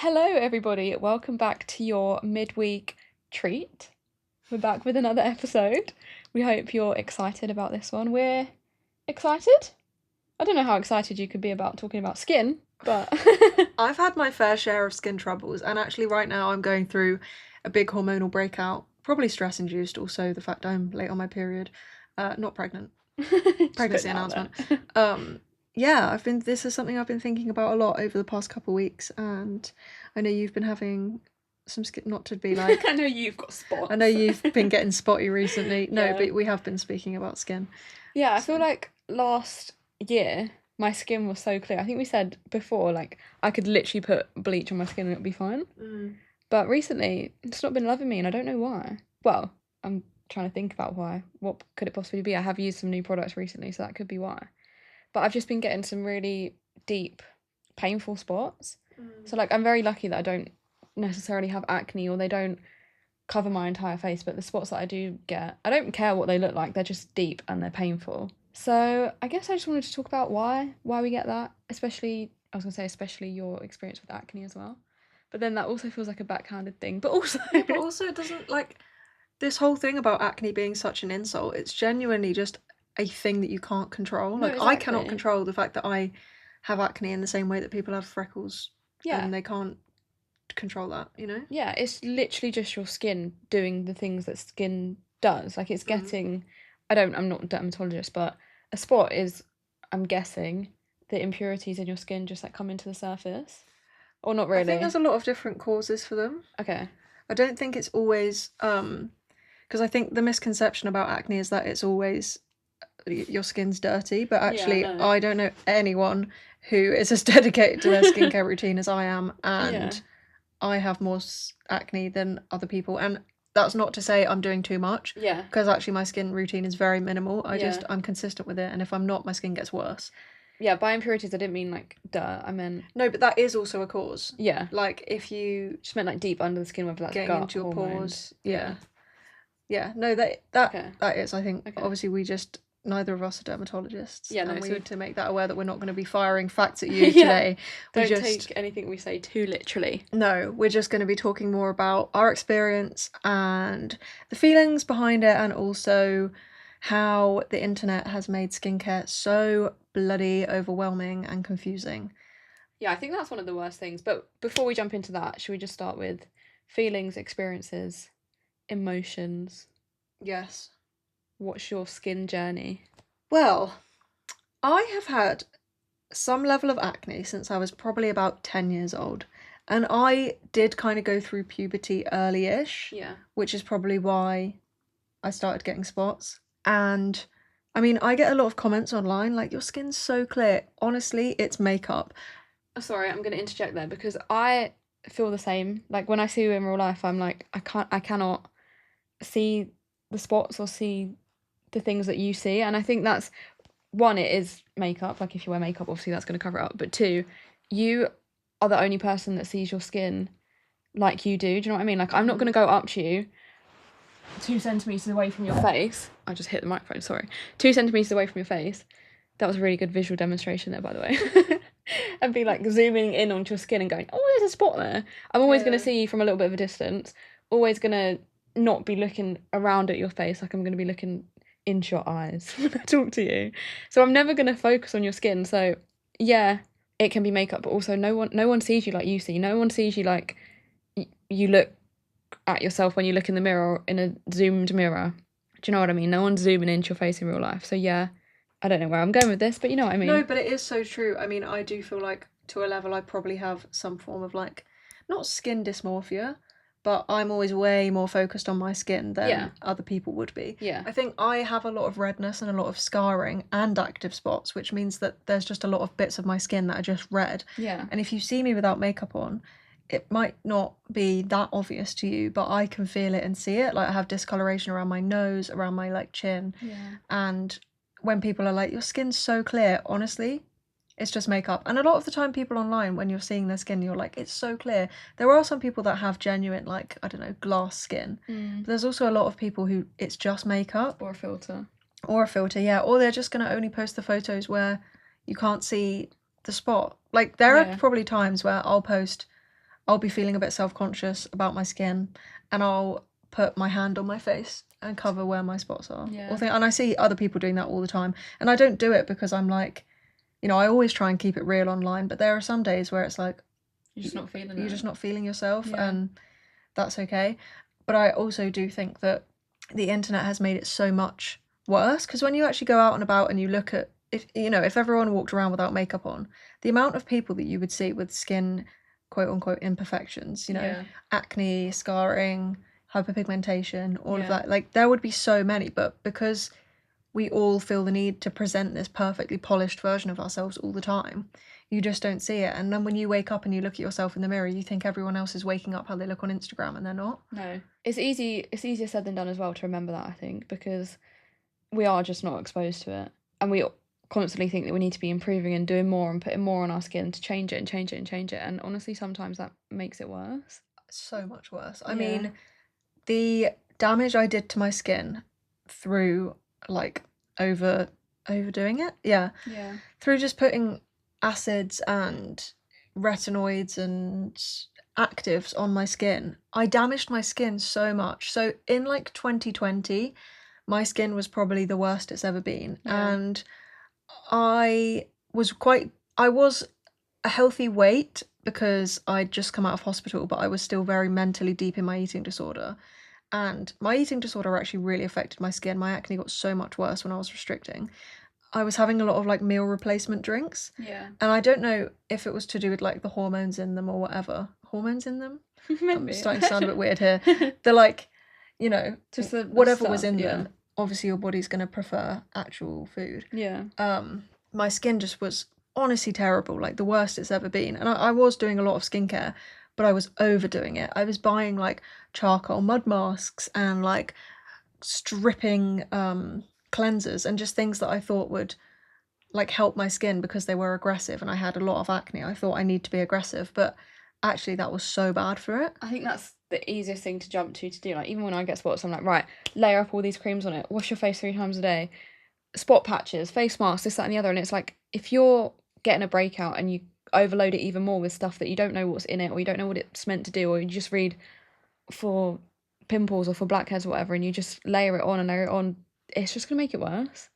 Hello, everybody. Welcome back to your midweek treat. We're back with another episode. We hope you're excited about this one. We're excited? I don't know how excited you could be about talking about skin, but... I've had my fair share of skin troubles, and actually right now I'm going through a big hormonal breakout. Probably stress-induced, also the fact I'm late on my period. Not pregnant. Pregnancy announcement. Yeah, this is something I've been thinking about a lot over the past couple of weeks, and I know you've been having some skin, not to be like... I know you've got spots. I know you've been getting spotty recently. No, Yeah. but we have been speaking about skin. Yeah, I feel like last year my skin was so clear. I think we said before, like, I could literally put bleach on my skin and it'd be fine. But recently, it's not been loving me, and I don't know why. Well, I'm trying to think about why. What could it possibly be? I have used some new products recently, so that could be why. But I've just been getting some really deep, painful spots. So, like, I'm very lucky that I don't necessarily have acne, or they don't cover my entire face, but the spots that I do get, I don't care what they look like, they're just deep and they're painful. So I guess I just wanted to talk about why we get that, especially your experience with acne as well. But then that also feels like a backhanded thing, but also it doesn't, like, this whole thing about acne being such an insult, it's genuinely just a thing that you can't control. No, like, I exactly. cannot control the fact that I have acne in the same way that people have freckles. Yeah. And they can't control that, you know? Yeah, it's literally just your skin doing the things that skin does. Like, it's getting... I'm not a dermatologist, but a spot is, I'm guessing, the impurities in your skin just, like, come into the surface. Or not really? I think there's a lot of different causes for them. Okay. I don't think it's always... because I think the misconception about acne is that it's always... your skin's dirty, but actually no. I don't know anyone who is as dedicated to their skincare routine as I am, and I have more acne than other people, and that's not to say I'm doing too much, because actually my skin routine is very minimal. I'm consistent with it, and if I'm not, my skin gets worse. Yeah, by impurities I didn't mean like dirt, I meant... No, but that is also a cause. Yeah. Like, if you... just meant like deep under the skin, whether that's getting gut, into your hormones. pores. Yeah, no, that is, I think, obviously we just... neither of us are dermatologists, and we need to make that aware that we're not going to be firing facts at you today. Don't take anything we say too literally. No, we're just going to be talking more about our experience and the feelings behind it, and also how the internet has made skincare so bloody overwhelming and confusing. Yeah, I think that's one of the worst things. But before we jump into that, should we just start with feelings, experiences, emotions? Yes. What's your skin journey? Well, I have had some level of acne since I was probably about 10 years old. And I did kind of go through puberty early-ish. Yeah. Which is probably why I started getting spots. And, I mean, I get a lot of comments online, like, your skin's so clear. Honestly, it's makeup. Oh, sorry, I'm going to interject there, because I feel the same. Like, when I see you in real life, I'm like, I cannot see the spots or see the things that you see, and I think that's one, it is makeup. Like, if you wear makeup, obviously that's going to cover it up, but two, you are the only person that sees your skin like you do you know what I mean? Like, I'm not going to go up to you 2 centimeters away from your face. I just hit the microphone, sorry. 2 centimeters away from your face. That was a really good visual demonstration there, by the way. And be like zooming in onto your skin and going, oh, there's a spot there. I'm always going to see you from a little bit of a distance, always going to not be looking around at your face. Like, I'm going to be looking into your eyes when I talk to you. So I'm never going to focus on your skin. So yeah, it can be makeup, but also no one sees you like you see. No one sees you like you look at yourself when you look in the mirror, in a zoomed mirror. Do you know what I mean? No one's zooming into your face in real life. So yeah, I don't know where I'm going with this, but you know what I mean. No, but it is so true. I mean, I do feel like, to a level, I probably have some form of, like, not skin dysmorphia, but I'm always way more focused on my skin than other people would be. Yeah. I think I have a lot of redness and a lot of scarring and active spots, which means that there's just a lot of bits of my skin that are just red. Yeah. And if you see me without makeup on, it might not be that obvious to you, but I can feel it and see it. Like, I have discoloration around my nose, around my, like, chin. Yeah. And when people are like, your skin's so clear, honestly, it's just makeup. And a lot of the time, people online, when you're seeing their skin, you're like, it's so clear. There are some people that have genuine, like, I don't know, glass skin. But there's also a lot of people who it's just makeup. Or a filter. Or a filter, yeah. Or they're just going to only post the photos where you can't see the spot. Like, there are probably times where I'll post I'll be feeling a bit self-conscious about my skin, and I'll put my hand on my face and cover where my spots are. Yeah. And I see other people doing that all the time, and I don't do it because I'm like, you know, I always try and keep it real online, but there are some days where it's like You're just not feeling you're it. just not feeling yourself, Yeah. and that's okay. But I also do think that the internet has made it so much worse, because when you actually go out and about and you look at, if everyone walked around without makeup on, the amount of people that you would see with skin quote unquote imperfections, Yeah. acne, scarring, hyperpigmentation, all of Yeah. that, like there would be so many. But because we all feel the need to present this perfectly polished version of ourselves all the time, you just don't see it. And then when you wake up and you look at yourself in the mirror, you think everyone else is waking up how they look on Instagram, and they're not. No. It's easier said than done as well to remember that, I think, because we are just not exposed to it. And we constantly think that we need to be improving and doing more and putting more on our skin to change it and change it and change it. And honestly, sometimes that makes it worse. So much worse. I Yeah. mean, the damage I did to my skin through like overdoing it. Yeah. Yeah. Through just putting acids and retinoids and actives on my skin. I damaged my skin so much. So in like 2020, my skin was probably the worst it's ever been. Yeah. And I was a healthy weight because I'd just come out of hospital, but I was still very mentally deep in my eating disorder. And my eating disorder actually really affected my skin. My acne got so much worse when I was restricting. I was having a lot of like meal replacement drinks. Yeah. And I don't know if it was to do with like the hormones in them or whatever. Hormones in them? I'm starting to sound a bit weird here. They're like, just whatever was stuff, in yeah. them. Obviously your body's going to prefer actual food. Yeah. My skin just was honestly terrible, like the worst it's ever been. And I was doing a lot of skincare, but I was overdoing it. I was buying like charcoal mud masks and like stripping cleansers and just things that I thought would like help my skin because they were aggressive, and I had a lot of acne. I thought I need to be aggressive, but actually that was so bad for it. I think that's the easiest thing to jump to do. Like, even when I get spots, I'm like, right, layer up all these creams on it, wash your face 3 times a day, spot patches, face masks, this, that, and the other. And it's like, if you're getting a breakout and you overload it even more with stuff that you don't know what's in it, or you don't know what it's meant to do, or you just read for pimples or for blackheads or whatever, and you just layer it on and layer it on, it's just going to make it worse.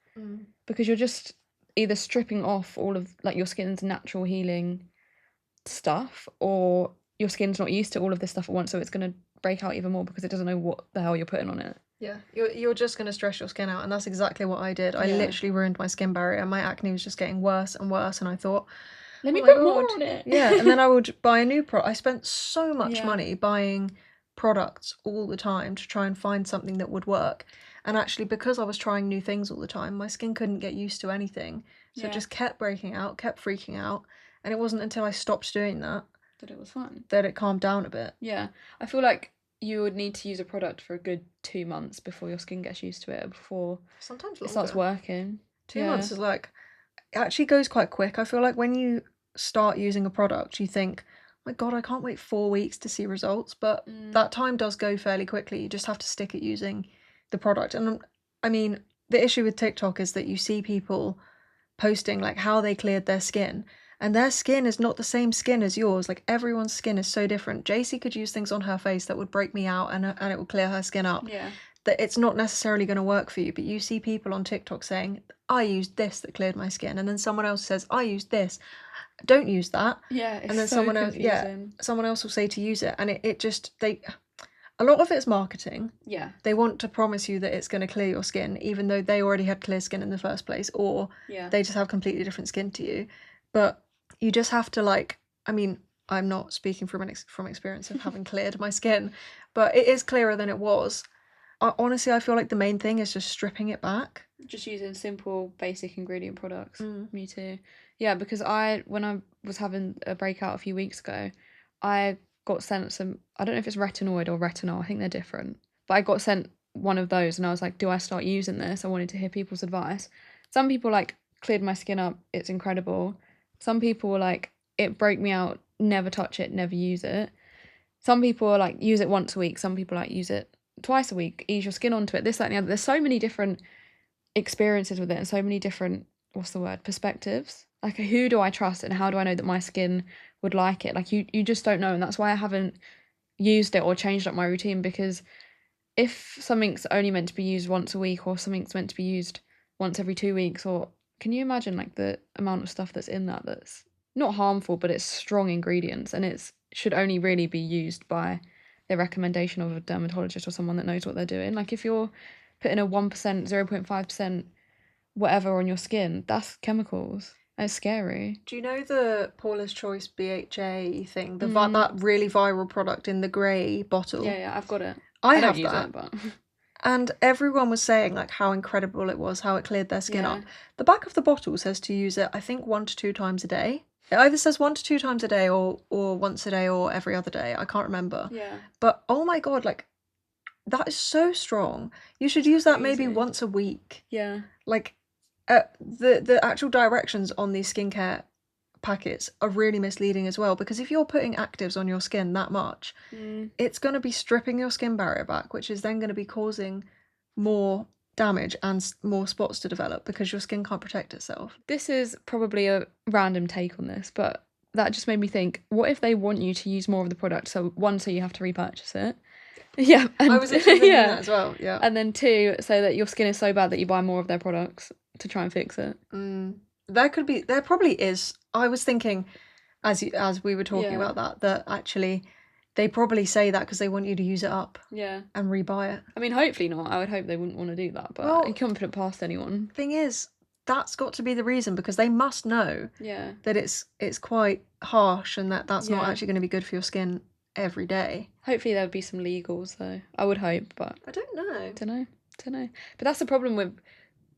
Because you're just either stripping off all of like your skin's natural healing stuff, or your skin's not used to all of this stuff at once, so it's going to break out even more because it doesn't know what the hell you're putting on it. Yeah, you're just going to stress your skin out, and that's exactly what I did. I literally ruined my skin barrier. My acne was just getting worse and worse, and I thought, let me put more on it. Yeah, and then I would buy a new product. I spent so much money buying products all the time to try and find something that would work. And actually, because I was trying new things all the time, my skin couldn't get used to anything. So it just kept breaking out, kept freaking out. And it wasn't until I stopped doing that that it was fine. That it calmed down a bit. Yeah. I feel like you would need to use a product for a good 2 months before your skin gets used to it, before sometimes it starts working. 2 months is like, it actually goes quite quick. I feel like when you start using a product, you think, my God, I can't wait 4 weeks to see results. But that time does go fairly quickly. You just have to stick at using the product. And I mean, the issue with TikTok is that you see people posting like how they cleared their skin, and their skin is not the same skin as yours. Like, everyone's skin is so different. JC could use things on her face that would break me out, and it would clear her skin up. Yeah. That it's not necessarily going to work for you. But you see people on TikTok saying, I used this that cleared my skin, and then someone else says, I used this. Don't use that. Yeah, it's and then so someone confusing. else, someone else will say to use it, and it just a lot of it's marketing. Yeah. They want to promise you that it's going to clear your skin, even though they already had clear skin in the first place, or they just have completely different skin to you. But you just have to, like, I mean, I'm not speaking from experience of having cleared my skin, but it is clearer than it was. Honestly, I feel like the main thing is just stripping it back. Just using simple, basic ingredient products. Mm. Me too. Yeah, because when I was having a breakout a few weeks ago, I got sent some, I don't know if it's retinoid or retinol, I think they're different. But I got sent one of those, and I was like, do I start using this? I wanted to hear people's advice. Some people like, cleared my skin up, it's incredible. Some people were like, it broke me out, never touch it, never use it. Some people are like, use it once a week. Some people like, use it twice a week, ease your skin onto it, this, that, and the other. There's so many different experiences with it, and so many different, perspectives. Like, who do I trust, and how do I know that my skin would like it. Like you just don't know, and that's why I haven't used it or changed up my routine, because if something's only meant to be used once a week or something's meant to be used once every 2 weeks, or can you imagine like the amount of stuff that's in that that's not harmful, but it's strong ingredients, and it's should only really be used by the recommendation of a dermatologist or someone that knows what they're doing. Like if you're putting a 1%, 0.5% whatever on your skin, that's chemicals. It's scary. Do you know the Paula's Choice BHA thing? Mm. That really viral product in the grey bottle. Yeah, I've got it. I don't have use that. it, but And everyone was saying like how incredible it was, how it cleared their skin Yeah. up. The back of the bottle says to use it, I think 1 to 2 times a day. It either says 1 to 2 times a day or once a day or every other day. I can't remember. yeah, But oh my god, like that is so strong. You should use that maybe crazy. once a week. yeah, Like the actual directions on these skincare packets are really misleading as well, because if you're putting actives on your skin that much, it's going to be stripping your skin barrier back, which is then going to be causing more damage and more spots to develop because your skin can't protect itself. This is probably a random take on this, but that just made me think, what if they want you to use more of the product? So one, so you have to repurchase it. Yeah. And I was actually thinking that as well, yeah. And then two, so that your skin is so bad that you buy more of their products to try and fix it. There probably is. I was thinking, as we were talking Yeah. about that actually they probably say that because they want you to use it up Yeah. and rebuy it. I mean, hopefully not. I would hope they wouldn't want to do that, but Well, you can't put it past anyone. Thing is, that's got to be the reason, because they must know Yeah. that it's quite harsh and that's not Yeah. actually going to be good for your skin every day. Hopefully there would be some legals though. I would hope, but I don't know. Don't know. But that's the problem with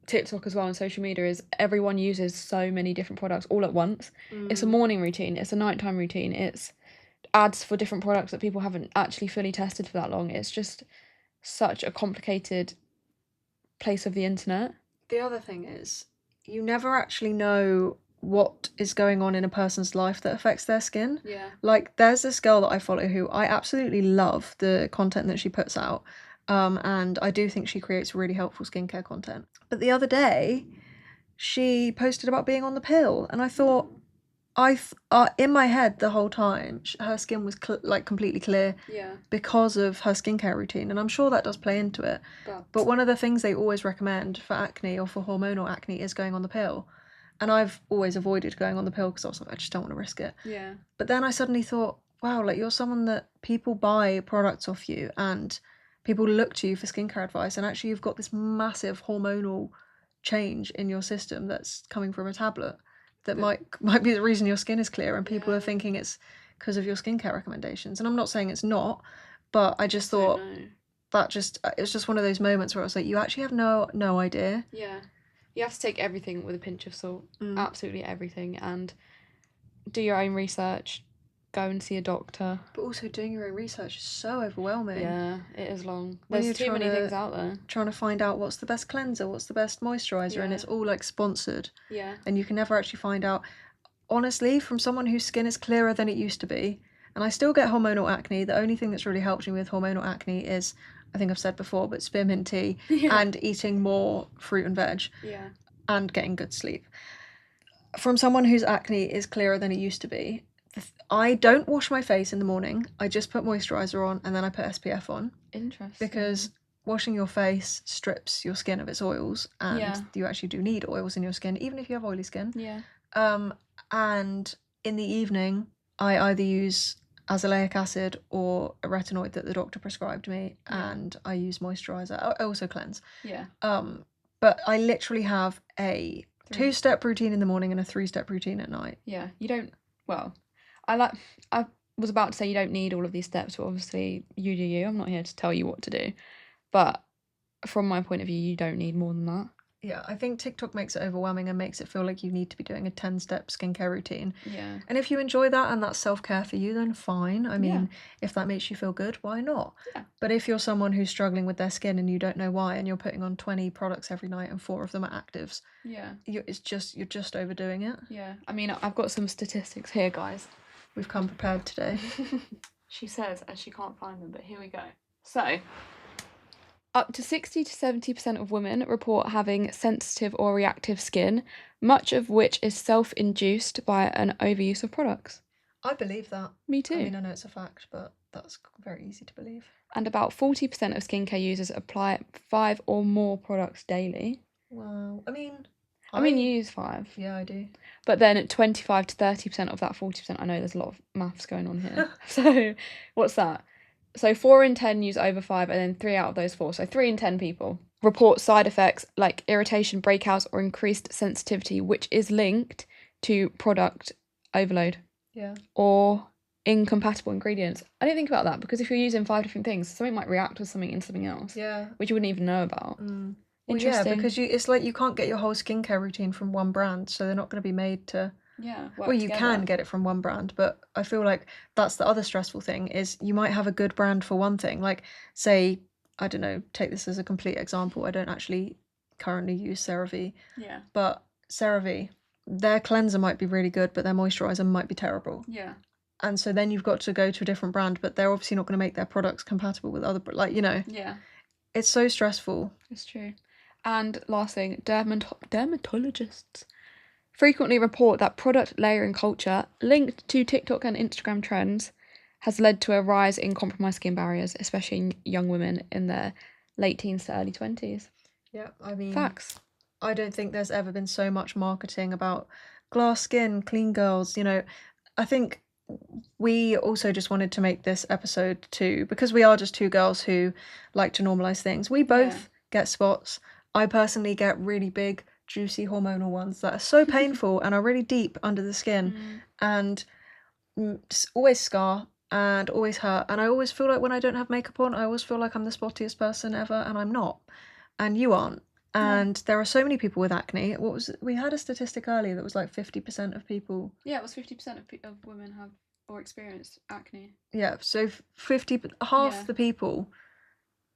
TikTok as well and social media, is everyone uses so many different products all at once. It's a morning routine, it's a nighttime routine, it's ads for different products that people haven't actually fully tested for that long. It's just such a complicated place of the internet. The other thing is, you never actually know what is going on in a person's life that affects their skin. Yeah. Like, there's this girl that I follow who I absolutely love the content that she puts out. And I do think she creates really helpful skincare content. But the other day, she posted about being on the pill, and I thought, in my head the whole time, her skin was like completely clear Yeah. because of her skincare routine, and I'm sure that does play into it. But one of the things they always recommend for acne or for hormonal acne is going on the pill. And I've always avoided going on the pill because I was like, I just don't want to risk it. Yeah. But then I suddenly thought, wow, like you're someone that people buy products off you and people look to you for skincare advice, and actually you've got this massive hormonal change in your system that's coming from a tablet that might be the reason your skin is clear, and people are thinking it's because of your skincare recommendations. And I'm not saying it's not, but I just thought it's just one of those moments where I was like, you actually have no idea. Yeah. You have to take everything with a pinch of salt. Absolutely everything. And do your own research. Go and see a doctor. But also, doing your own research is so overwhelming. Yeah, it is long. When There's too many things out there. Trying to find out what's the best cleanser, what's the best moisturiser, and it's all like sponsored. Yeah. And you can never actually find out. Honestly, from someone whose skin is clearer than it used to be, and I still get hormonal acne, the only thing that's really helped me with hormonal acne is, I think I've said before, but spearmint tea and eating more fruit and veg. Yeah. And getting good sleep. From someone whose acne is clearer than it used to be, I don't wash my face in the morning. I just put moisturiser on and then I put SPF on. Interesting. Because washing your face strips your skin of its oils, and you actually do need oils in your skin, even if you have oily skin. Yeah. And in the evening, I either use azelaic acid or a retinoid that the doctor prescribed me, and I use moisturiser. I also cleanse. Yeah. But I literally have a 2-step routine in the morning and a 3-step routine at night. Yeah. You don't. Well, I was about to say you don't need all of these steps, but obviously you do you. I'm not here to tell you what to do. But from my point of view, you don't need more than that. Yeah, I think TikTok makes it overwhelming and makes it feel like you need to be doing a 10-step skincare routine. Yeah. And if you enjoy that and that's self-care for you, then fine. I mean, if that makes you feel good, why not? Yeah. But if you're someone who's struggling with their skin and you don't know why, and you're putting on 20 products every night and 4 of them are actives, you're just overdoing it. Yeah. I mean, I've got some statistics here, guys. We've come prepared today. She says, as she can't find them, but here we go. So, up to 60 to 70% of women report having sensitive or reactive skin, much of which is self-induced by an overuse of products. I believe that. Me too. I mean, I know it's a fact, but that's very easy to believe. And about 40% of skincare users apply 5 or more products daily. Wow. I mean, you use 5. Yeah, I do. But then 25 to 30% of that 40%, I know there's a lot of maths going on here. So what's that? So 4 in 10 use over 5, and then 3 out of those 4, so 3 in 10 people report side effects like irritation, breakouts, or increased sensitivity, which is linked to product overload. Yeah. Or incompatible ingredients. I didn't think about that, because if you're using 5 different things, something might react with something in something else. Yeah. Which you wouldn't even know about. Well, yeah, because it's like you can't get your whole skincare routine from one brand, so they're not going to be made to. Yeah. Well, you can get it from one brand, but I feel like that's the other stressful thing is you might have a good brand for one thing. Like, say, I don't know, take this as a complete example. I don't actually currently use CeraVe. Yeah. But CeraVe, their cleanser might be really good, but their moisturizer might be terrible. Yeah. And so then you've got to go to a different brand, but they're obviously not going to make their products compatible with other, like, you know. Yeah. It's so stressful. It's true. And last thing, dermatologists frequently report that product layering culture linked to TikTok and Instagram trends has led to a rise in compromised skin barriers, especially in young women in their late teens to early 20s. Yeah, I mean... Facts. I don't think there's ever been so much marketing about glass skin, clean girls, you know. I think we also just wanted to make this episode too, because we are just two girls who like to normalise things. We both get spots. I personally get really big, juicy hormonal ones that are so painful and are really deep under the skin and always scar and always hurt. And I always feel like when I don't have makeup on, I always feel like I'm the spottiest person ever, and I'm not. And you aren't. And there are so many people with acne. We had a statistic earlier that was like 50% of people. Yeah, it was 50% of women have or experience acne. Yeah, so half the people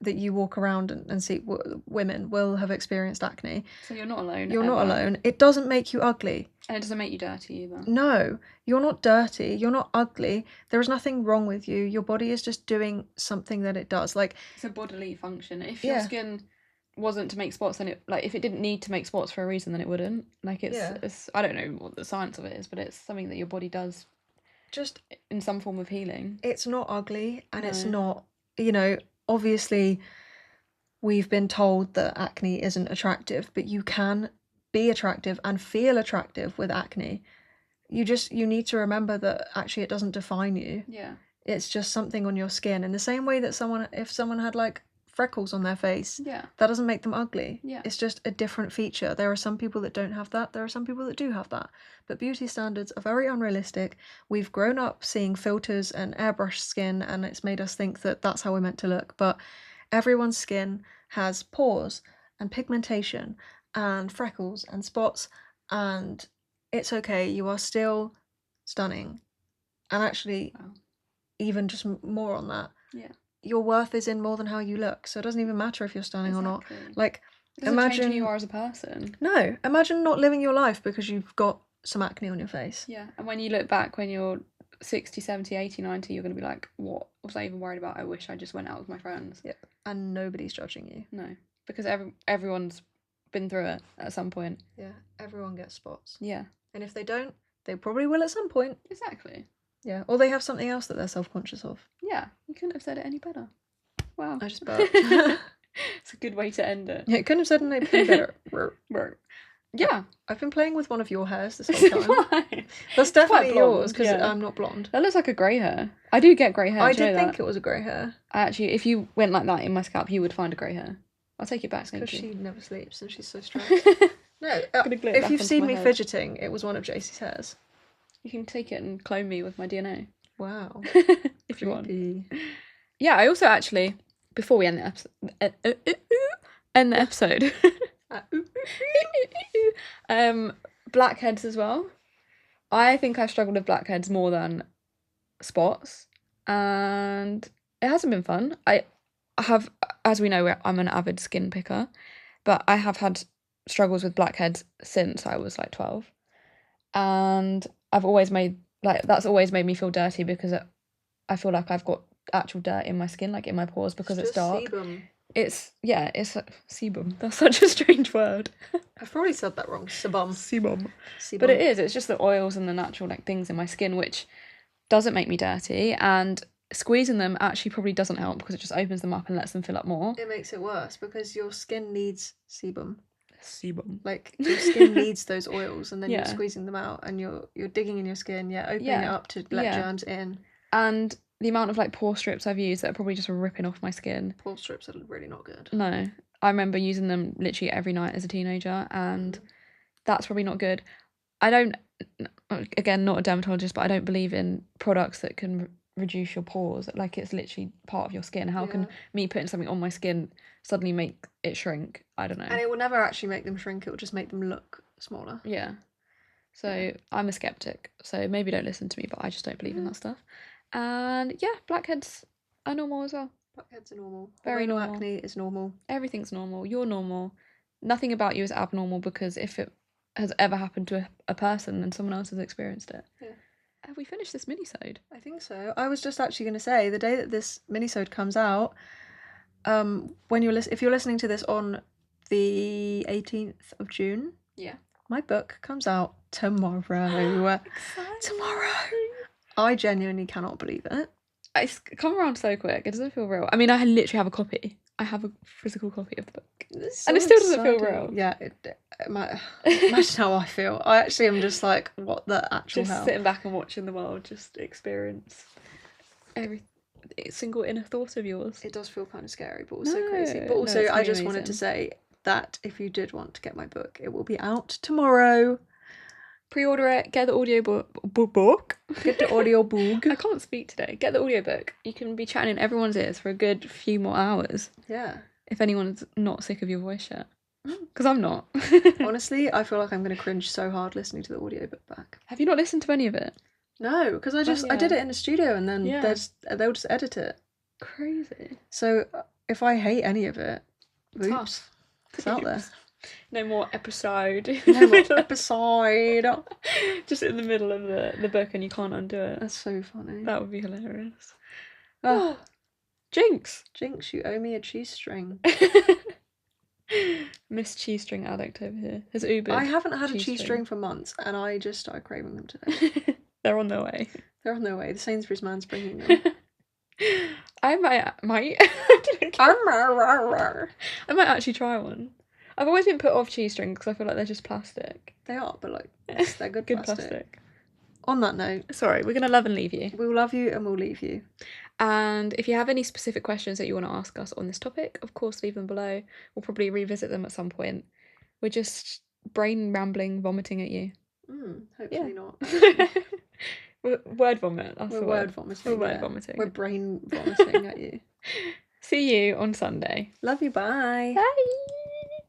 that you walk around and see women will have experienced acne. So you're not alone. You're not alone. It doesn't make you ugly. And it doesn't make you dirty either. No, you're not dirty. You're not ugly. There is nothing wrong with you. Your body is just doing something that it does. Like, it's a bodily function. If your skin wasn't to make spots, then if it didn't need to make spots for a reason, then it wouldn't. Like, it's I don't know what the science of it is, but it's something that your body does just in some form of healing. It's not ugly, and it's not, you know, obviously we've been told that acne isn't attractive, but you can be attractive and feel attractive with acne. You need to remember that actually it doesn't define you. Yeah. It's just something on your skin. In the same way that if someone had like freckles on their face, that doesn't make them ugly. Yeah. It's just a different feature. There are some people that don't have that. There are some people that do have that. But beauty standards are very unrealistic. We've grown up seeing filters and airbrush skin, and it's made us think that that's how we're meant to look. But everyone's skin has pores and pigmentation and freckles and spots, and it's okay. You are still stunning. And actually, even just more on that. Yeah. Your worth is in more than how you look, so it doesn't even matter if you're stunning or not. Like, it doesn't change who you are as a person. No, imagine not living your life because you've got some acne on your face. Yeah, and when you look back when you're 60, 70, 80, 90, you're going to be like, what was I even worried about? I wish I just went out with my friends. Yep, and nobody's judging you. No, because everyone's been through it at some point. Yeah, everyone gets spots. Yeah. And if they don't, they probably will at some point. Exactly. Yeah, or they have something else that they're self-conscious of. Yeah, you couldn't have said it any better. Wow. I just burped. It's a good way to end it. Yeah, it couldn't have said it any better. Yeah. I've been playing with one of your hairs this whole time. Why? That's definitely yours, because I'm not blonde. That looks like a grey hair. I do get grey hair. I did think it was a grey hair. Actually, if you went like that in my scalp, you would find a grey hair. I'll take it back, thank you. Because she never sleeps and she's so stressed. No, if you've seen me fidgeting, it was one of JC's hairs. You can take it and clone me with my DNA. Wow. If you want. Yeah, I also actually, before we end the episode, blackheads as well. I think I've struggled with blackheads more than spots, and it hasn't been fun. I have, as we know, I'm an avid skin picker, but I have had struggles with blackheads since I was like 12, and that's always made me feel dirty because I feel like I've got actual dirt in my skin, like in my pores, because it's dark. Sebum. It's sebum. That's such a strange word. I've probably said that wrong. Sebum. Sebum. But it is. It's just the oils and the natural things in my skin, which doesn't make me dirty, and squeezing them actually probably doesn't help because it just opens them up and lets them fill up more. It makes it worse because your skin needs sebum. Sebum. Like your skin needs those oils, and then Yeah. you're squeezing them out, and you're digging in your skin, opening it up to let germs in. And the amount of like pore strips I've used that are probably just ripping off my skin. Pore strips are really not good. No, I remember using them literally every night as a teenager, and that's probably not good. I don't, again, not a dermatologist, but I don't believe in products that can reduce your pores. Like, it's literally part of your skin. How can me putting something on my skin suddenly make it shrink? I don't know. And it will never actually make them shrink, it will just make them look smaller. Yeah. So I'm a skeptic, so maybe don't listen to me, but I just don't believe in that stuff. And yeah, blackheads are normal as well. Blackheads are normal. Very normal. Acne is normal. Everything's normal. You're normal. Nothing about you is abnormal, because if it has ever happened to a person, then someone else has experienced it. Yeah. Have we finished this minisode? I think so. I was just actually going to say, the day that this minisode comes out, if you're listening to this on the 18th of June, my book comes out tomorrow. Tomorrow. I genuinely cannot believe it. It's come around so quick. It doesn't feel real. I mean, I literally have a copy. I have a physical copy of the book. And it still doesn't feel real. Yeah, imagine how I feel. I actually am just like, what the actual hell? Just sitting back and watching the world just experience every single inner thought of yours. It does feel kind of scary, but also crazy. But also, I just wanted to say that if you did want to get my book, it will be out tomorrow. Pre-order it, get the audio book. Get the audio book. I can't speak today. Get the audio book. You can be chatting in everyone's ears for a good few more hours. Yeah. If anyone's not sick of your voice yet. Because I'm not. Honestly, I feel like I'm going to cringe so hard listening to the audiobook back. Have you not listened to any of it? No, because I did it in the studio, and then they'll just edit it. Crazy. So if I hate any of it, oops, it's out there. No more episode. No more episode. Just in the middle of the book and you can't undo it. That's so funny. That would be hilarious. Oh, Jinx, you owe me a cheese string. Miss cheese string addict over here. Has Ubered. I haven't had a cheese string for months, and I just started craving them today. They're on their way. They're on their way. The Sainsbury's man's bringing them. I might actually try one. I've always been put off cheese strings because I feel like they're just plastic. They are, but like, they're good plastic. On that note, sorry, we're gonna love and leave you. We'll love you and we'll leave you. And if you have any specific questions that you want to ask us on this topic, of course, leave them below. We'll probably revisit them at some point. We're just brain rambling, vomiting at you. Hopefully not. Word vomit. That's We're the word word. vomiting. We're word vomiting. We're brain vomiting at you. See you on Sunday. Love you. Bye. Bye.